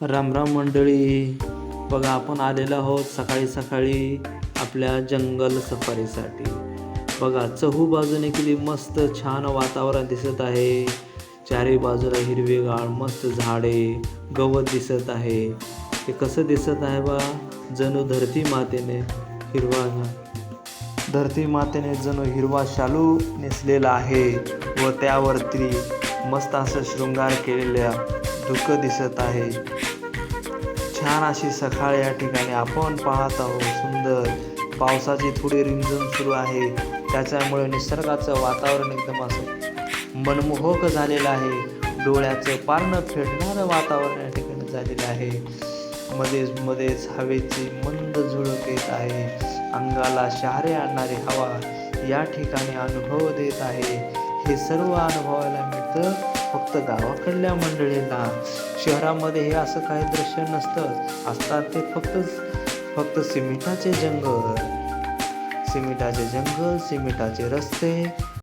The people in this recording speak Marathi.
राम राम मंडळी. बघा, आपण आलेलो आहोत सकाळी सकाळी आपल्या जंगल सफारीसाठी. बघा, चहूबाजूने किती मस्त छान वातावरण दिसत आहे. चारी बाजूला हिरवेगार मस्त झाडे, गवत दिसत आहे. हे कसं दिसत आहे बा, जणू धरती मातेने जणू हिरवा शालू नेसलेला आहे व त्यावरती मस्त असं शृंगार केलेल्या धुकं दिसत आहे. छान अशी सकाळ या ठिकाणी आपण पाहत आहोत. सुंदर पावसाची थोडी रिमझिम सुरू आहे. त्याच्यामुळे निसर्गाचं वातावरण एकदम असं मनमोहक झालेलं आहे. डोळ्याचं पारणं फेडणारं वातावरण या ठिकाणी झालेलं आहे. मध्येच हवेची मंद झुळूक येत आहे. अंगाला शहारे आणणारी हवा या ठिकाणी अनुभव देत आहे. हे सर्व अनुभवायला मिळतं फक्त गावाकडल्या मंडळींना. शहरामध्ये हे असं काही दृश्य नसतं. असतात ते फक्त सिमेंटाचे जंगल, सिमेंटाचे रस्ते,